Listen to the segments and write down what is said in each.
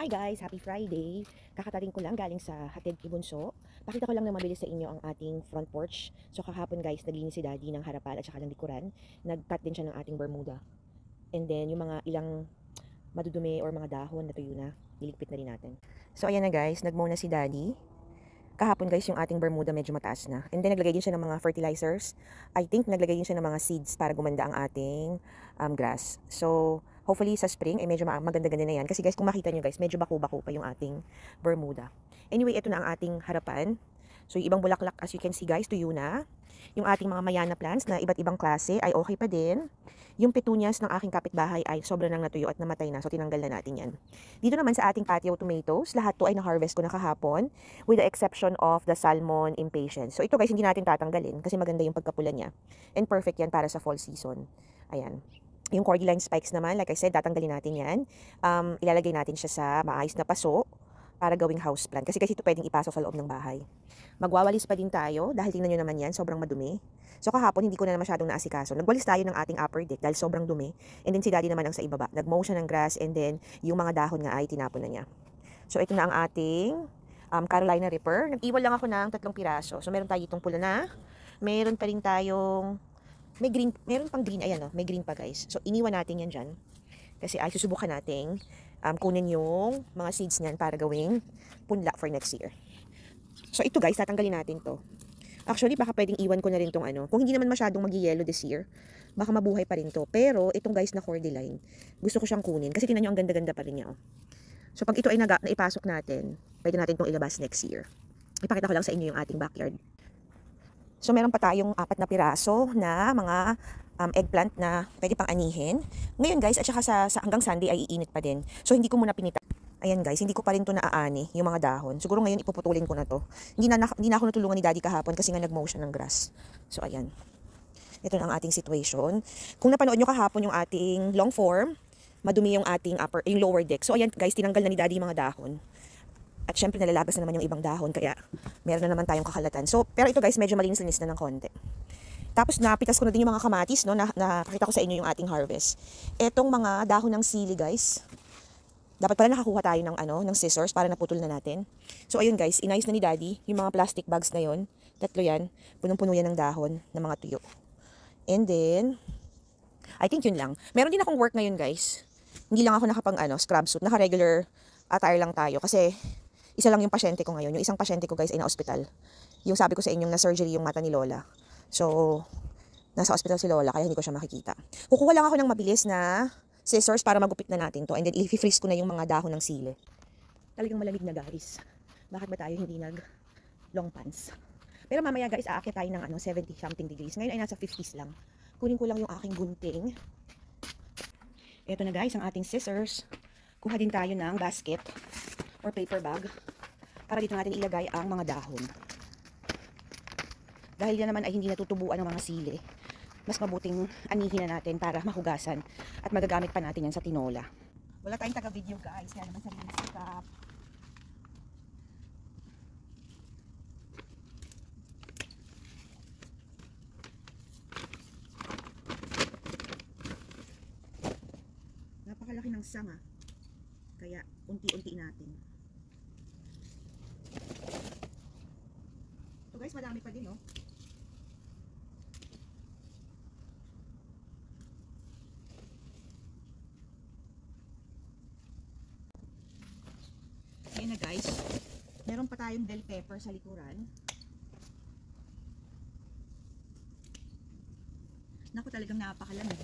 Hi guys! Happy Friday! Kakataling ko lang galing sa Hatid Ibunso. Pakita ko lang na mabilis sa inyo ang ating front porch. So kahapon guys, naglinis si Daddy ng harapan at saka ng likuran. Nag-cut din siya ng ating Bermuda. And then yung mga ilang madudumi or mga dahon na tuyo na, niligpit na rin natin. So ayan na guys, nagmow na si Daddy. Kahapon guys, yung ating Bermuda medyo mataas na. And then naglagay din siya ng mga fertilizers. I think naglagay din siya ng mga seeds para gumanda ang ating grass. So hopefully sa spring ay medyo maganda-ganda na yan. Kasi guys, kung makita nyo guys, medyo bako-bako pa yung ating Bermuda. Anyway, ito na ang ating harapan. So yung ibang bulaklak, as you can see guys, tuyo na. Yung ating mga mayana plants na iba't ibang klase ay okay pa din. Yung petunias ng aking kapitbahay ay sobrang nang natuyo at namatay na. So tinanggal na natin yan. Dito naman sa ating patio tomatoes, lahat to ay na-harvest ko na kahapon with the exception of the salmon impatiens. So ito guys, hindi natin tatanggalin kasi maganda yung pagkapula niya. And perfect yan para sa fall season. Ayan. Yung cordyline spikes naman, like I said, tatanggalin natin yan. Ilalagay natin siya sa maayos na paso para gawing houseplant. Kasi ito pwedeng ipasok sa loob ng bahay. Magwawalis pa din tayo dahil tingnan nyo naman yan, sobrang madumi. So kahapon hindi ko na masyadong naasikaso. Nagwalis tayo ng ating upper deck dahil sobrang dumi. And then si Daddy naman ang sa ibaba. Nagmow siya ng grass and then yung mga dahon nga ay tinapon na niya. So ito na ang ating Carolina Reaper. Nag-iwan lang ako ng 3 piraso. So meron tayo itong pula na. Meron pa rin tayong may green, meron pang green, ayan may green pa guys. So iniwan natin yan dyan. Kasi ay susubukan nating kunin yung mga seeds niyan para gawing punla for next year. So ito guys, tatanggalin natin to. Actually, baka pwedeng iwan ko na rin tong ano. Kung hindi naman masyadong mag-yellow this year, baka mabuhay pa rin to. Pero itong guys na cordyline, gusto ko siyang kunin. Kasi tingnan nyo, ang ganda-ganda pa rin niya. Oh. So pag ito ay naipasok natin, pwede natin itong ilabas next year. Ipakita ko lang sa inyo yung ating backyard. So meron pa tayong 4 na piraso na mga eggplant na pwede pang anihin. Ngayon guys, at saka sa hanggang Sunday ay iinit pa din. So hindi ko muna pinita. Ayan guys, hindi ko pa rin to naaani, yung mga dahon. Siguro ngayon ipuputulin ko na to. Hindi na ako natulungan ni Daddy kahapon kasi nga nag-mow siya ng grass. So ayan. Ito na ang ating situation. Kung napanood nyo kahapon yung ating long form, madumi yung ating yung lower deck. So ayan guys, tinanggal na ni Daddy yung mga dahon. At syempre nalalabas na naman yung ibang dahon kaya meron na naman tayong kakalatan. So pero ito guys, medyo malinis-linis na ng konti. Tapos napitas ko na din yung mga kamatis, no, napakita ko sa inyo yung ating harvest. Etong mga dahon ng sili guys, dapat pala nakakuha tayo ng scissors para naputol na natin. So ayun guys, inayos na ni Daddy yung mga plastic bags na yon. 3 yan, punong-puno yan ng dahon ng mga tuyo. And then I think yun lang. Meron din akong work ngayon guys. Hindi lang ako nakapang scrub suit, naka-regular attire lang tayo kasi isa lang yung pasyente ko ngayon. Yung isang pasyente ko guys ay na-hospital. Yung sabi ko sa inyong na-surgery yung mata ni Lola. So nasa hospital si Lola kaya hindi ko siya makikita. Kukuha lang ako ng mabilis na scissors para magupit na natin to. And then i-freeze ko na yung mga dahon ng sili. Talagang malamig na guys. Bakit ba tayo hindi nag long pants? Pero mamaya guys, aakyat tayo ng 70 something degrees. Ngayon ay nasa 50s lang. Kunin ko lang yung aking gunting. Ito na guys, ang ating scissors. Kuha din tayo ng basket or paper bag para dito natin ilagay ang mga dahon. Dahil yan naman ay hindi natutubuan ng mga sili, mas mabuting anihin na natin para mahugasan at magagamit pa natin yan sa tinola. Wala tayong taga-video guys, kaya naman sarili sikap. Napakalaki ng sanga, kaya unti-unti natin. So guys, madami pa din oh. Ayan na guys, meron pa tayong bell pepper sa likuran. Naku, talagang napakalamig.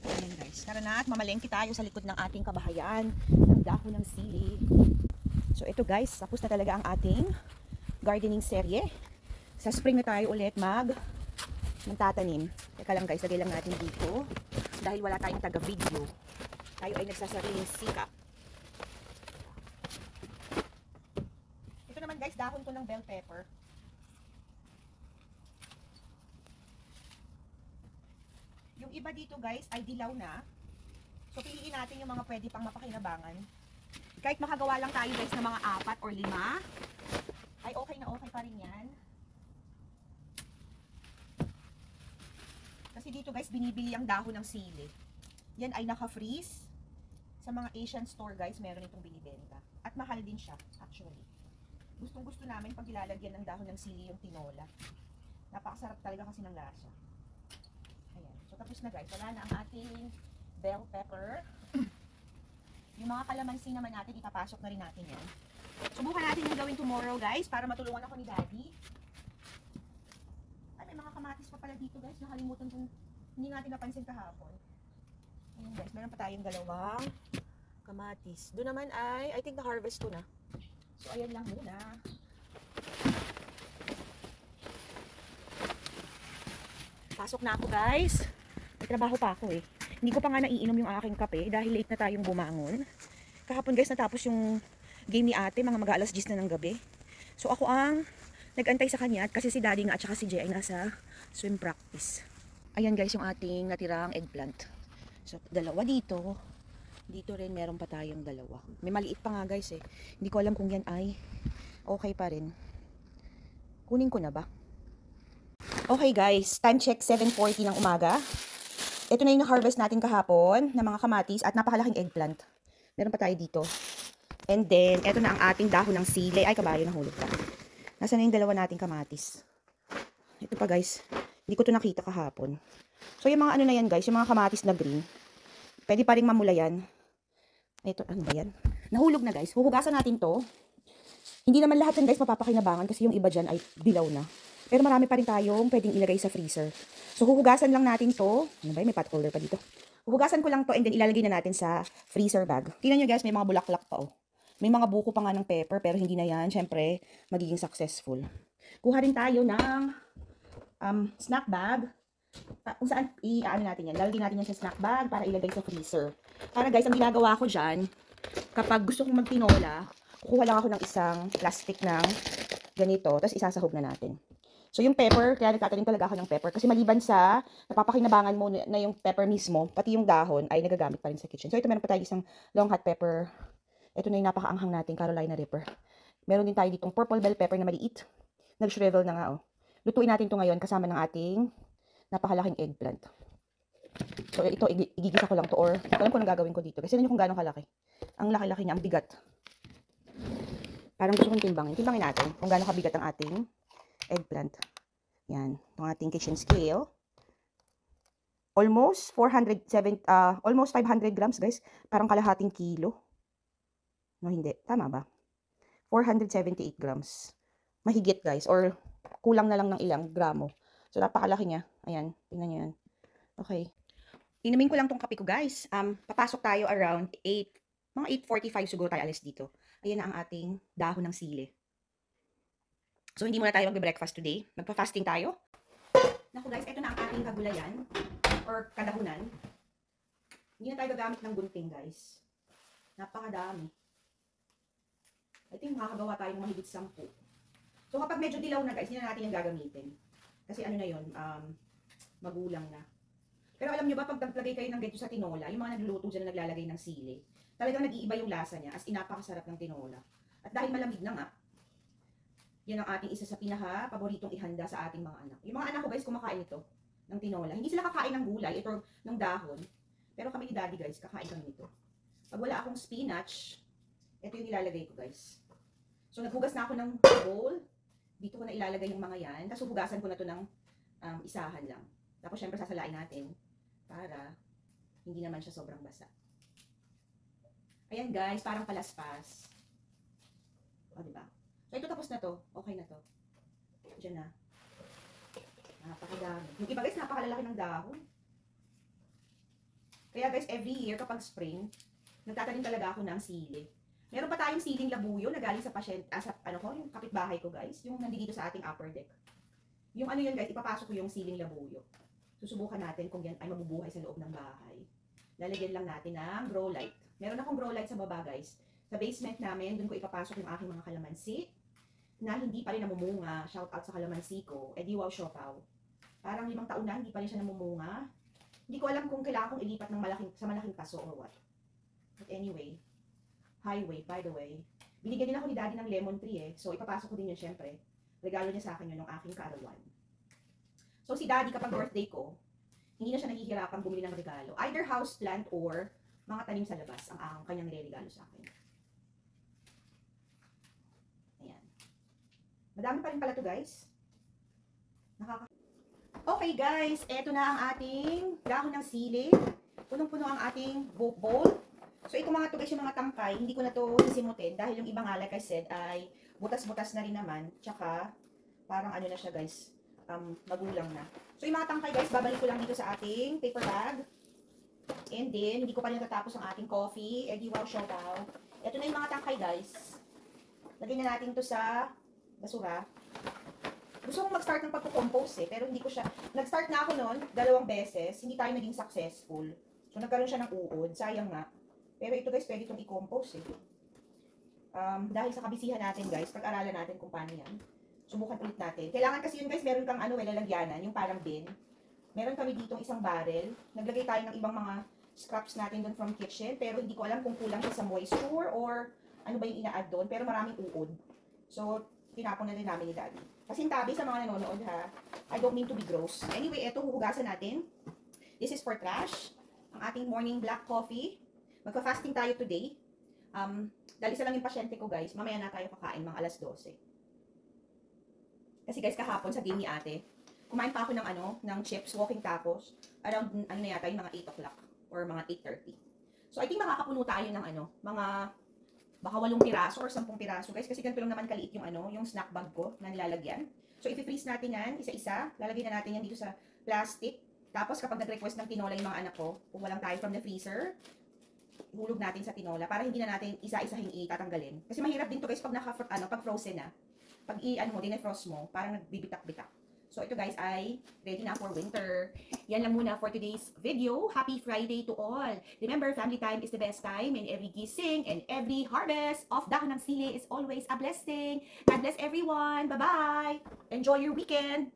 Ayan guys, tara na at mamalengke tayo sa likod ng ating kabahayan ng dahon ng sili. So ito guys, tapos na talaga ang ating gardening serye. Sa spring na tayo ulit magtatanim. Teka lang guys, lagay lang natin dito dahil wala tayong taga-video. Tayo ay nagsasariling sikap. Ito naman guys, dahon to ng bell pepper. Yung iba dito guys ay dilaw na. So piliin natin yung mga pwede pang mapakinabangan. Kahit makagawa lang tayo guys ng mga 4 or 5, ay okay na okay pa rin yan. Kasi dito guys, binibili ang dahon ng sili. Yan ay naka-freeze. Sa mga Asian store guys, meron itong binibenta. At mahal din siya, actually. Gustong gusto namin pag ilalagyan ng dahon ng sili yung tinola. Napakasarap talaga kasi ng lasa. Ayan. So tapos na guys, wala na ang ating bell pepper. Yung mga kalamansi naman natin, ipapasok na rin natin yan. Subukan natin yung gawin tomorrow guys, para matulungan ako ni Daddy. Ay, may mga kamatis pa pala dito guys. Nakalimutan kong hindi natin napansin kahapon. Ayan guys, meron pa tayong dalawang kamatis. Doon naman ay, I think na-harvest ko na. So ayan lang muna. Pasok na ako guys. May trabaho pa ako eh. Hindi ko pa nga naiinom yung aking kape dahil late na tayong bumangon. Kahapon guys natapos yung game ni ate, mga mag-alas 10 na ng gabi. So ako ang nag-antay sa kanya kasi si Daddy nga at saka si Jay ay nasa swim practice. Ayan guys yung ating natirang eggplant. So dalawa dito. Dito rin meron pa tayong dalawa. May maliit pa nga guys eh. Hindi ko alam kung yan ay okay pa rin. Kunin ko na ba? Okay guys, time check 7:40 ng umaga. Ito na yung na-harvest natin kahapon na mga kamatis at napakalaking eggplant. Meron pa tayo dito. And then, ito na ang ating dahon ng sili. Ay, kabayo, nahulog pa. Nasaan na yung dalawa nating kamatis? Ito pa guys, hindi ko to nakita kahapon. So yung mga ano na yan guys, yung mga kamatis na green, pwede pa rin mamula yan. Ito, ano ba yan? Nahulog na guys. Huhugasan natin to. Hindi naman lahat yan guys mapapakinabangan kasi yung iba dyan ay dilaw na. Pero marami pa rin tayong pwedeng ilagay sa freezer. So huhugasan lang natin to. Ano ba yun? May pot holder pa dito. Huhugasan ko lang to and then ilalagay na natin sa freezer bag. Tingnan nyo guys, may mga bulaklak pa oh. May mga buko pa nga ng pepper pero hindi na yan. Siyempre, magiging successful. Kuha rin tayo ng snack bag. Kung saan i-ano natin yan. Lalagay natin yan sa snack bag para ilagay sa freezer. Para guys, ang ginagawa ko dyan, kapag gusto kong magtinola, kukuha lang ako ng isang plastic ng ganito, tapos isasahog na natin. So yung pepper, kaya nagtatanim talaga ako ng pepper, kasi maliban sa napapakinabangan mo na yung pepper mismo, pati yung dahon ay nagagamit pa rin sa kitchen. So ito meron pa tayo isang long hot pepper. Ito na yung napakaanghang natin, Carolina Reaper. Meron din tayo ditong purple bell pepper na maliit. Nag-shrivel na nga oh. Lutuin natin to ngayon kasama ng ating napakalaking eggplant. So ito, igigisa ko lang to or alam ko nang gagawin ko dito. Kasi alam nyo kung gano'ng kalaki. Ang laki-laki niya, ang bigat. Parang gusto kong timbangin. Timbangin natin kung gano'ng kabigat ang ating eggplant. Yan, itong ating kitchen scale. Almost 500 grams guys. Parang kalahating kilo. No, hindi. Tama ba? 478 grams. Mahigit guys. Or kulang na lang ng ilang gramo. So, napakalaki niya. Ayan, tingnan nyo yan. Okay. Inumin ko lang tong kape ko guys. Papasok tayo around 8, mga 8:45 siguro tayo alis dito. Ayan na ang ating dahon ng sili. So, hindi muna tayo magbe-breakfast today. Magpa-fasting tayo. Naku guys, ito na ang ating kagulayan or kadahunan. Hindi na tayo gagamit ng gunting guys. Napakadami. I think makakagawa tayong mahigit 10. So, kapag medyo dilaw na guys, hindi na natin yung gagamitin. Kasi ano na yun, magulang na. Pero alam nyo ba, pag naglagay kayo ng ganito sa tinola, yung mga nagluluto dyan na naglalagay ng sili, talagang nag-iiba yung lasa niya, as in napakasarap ng tinola. At dahil malamig na nga, yan ang ating isa sa pinaka-paboritong ihanda sa ating mga anak. Yung mga anak ko guys, kumakain ito ng tinola. Hindi sila kakain ng gulay, ito ng dahon. Pero kami ni Daddy guys, kakain kami nito. Pag wala akong spinach, ito yung ilalagay ko guys. So naghugas na ako ng bowl. Dito ko na ilalagay yung mga yan. Tapos hugasan ko na to ng isahan lang. Tapos syempre sasalain natin para hindi naman siya sobrang basa. Ayan guys, parang palaspas. O diba? So ito tapos na to. Okay na to. Diyan na. Napakadami. Yung iba guys, napakalalaki ng dahon. Kaya guys, every year kapag spring, nagtatanim talaga ako ng sili. Meron pa tayong siling labuyo na galing sa pasyente, yung kapitbahay ko guys, yung nandito sa ating upper deck. Yung ano yun guys, ipapasok ko yung siling labuyo. Susubukan natin kung yan ay mabubuhay sa loob ng bahay. Lalagyan lang natin ng grow light. Meron akong grow light sa baba guys. Sa basement namin, dun ko ipapasok yung aking mga kalamansi na hindi pa rin namumunga. Shout out sa kalamansi ko. Eh di wow siopaw. Parang 5 taon na, hindi pa rin siya namumunga. Hindi ko alam kung kailangan kong ilipat ng sa malaking paso or what. But anyway, highway, by the way. Binigyan din ako ni Daddy ng lemon tree eh. So, ipapasok ko din yun syempre. Regalo niya sa akin yun ng aking kaarawan. So, si Daddy kapag birthday ko, hindi na siya nahihirapang bumili ng regalo. Either house plant or mga tanim sa labas ang kanyang niregalo sa akin. Ayan. Madami pa rin pala to guys. Okay guys, eto na ang ating dahon ng sili. Punong-puno ang ating bowl. So ito mga to guys, yung mga tangkay, hindi ko na to sisimutin dahil yung ibang nga like I said ay butas-butas na rin naman. Tsaka parang ano na siya guys, magulang na. So yung mga tangkay guys, babalik ko lang dito sa ating paper bag. And then, hindi ko pa rin natatapos ang ating coffee. Eddie Wow Showdown. Ito na yung mga tangkay guys. Lagyan na natin to sa basura. Gusto kong mag-start ng pagpo-compose pero hindi ko siya, nag-start na ako noon, 2 beses, hindi tayo naging successful. So, nagkaroon siya ng uod, sayang nga. Pero ito guys, pwede itong i-compose dahil sa kabisihan natin guys, pag-aralan natin kung paano yan. Subukan ulit natin. Kailangan kasi yun guys, meron kang lalagyanan, yung parang bin. Meron kami dito isang barrel. Naglagay tayo ng ibang mga scraps natin doon from kitchen, pero hindi ko alam kung kulang siya sa moisture or ano ba yung ina-add doon, pero maraming uod. So, tinapon na rin namin ni Daddy. Kasi tabi sa mga nanonood ha, I don't mean to be gross. Anyway, eto huhugasan natin. This is for trash. Ang ating morning black coffee. Magpa-fasting tayo today. Dahil isa lang yung pasyente ko guys, mamaya na tayo kakain mga alas 12. Kasi guys, kahapon sa game ni ate, kumain pa ako ng chips, walking tacos, around ano na yata yung mga 8 o'clock or mga 8:30. So I think makakapuno tayo ng mga baka 8 piraso or 10 piraso guys, kasi ganito lang naman kaliit yung yung snack bag ko na nilalagyan. So i-freeze natin yan isa-isa, lalagay na natin yan dito sa plastic. Tapos kapag nag-request ng tinola yung mga anak ko, kung walang tayo from the freezer, hulog natin sa tinola para hindi na natin isa-isahing itatanggalin. Kasi mahirap din to guys pag pag frozen na. Pag dinefrost mo, parang nagbibitak-bitak. So, ito guys ay ready na for winter. Yan lang muna for today's video. Happy Friday to all. Remember, family time is the best time, and every gising and every harvest of dahon ng sili is always a blessing. God bless everyone. Bye-bye. Enjoy your weekend.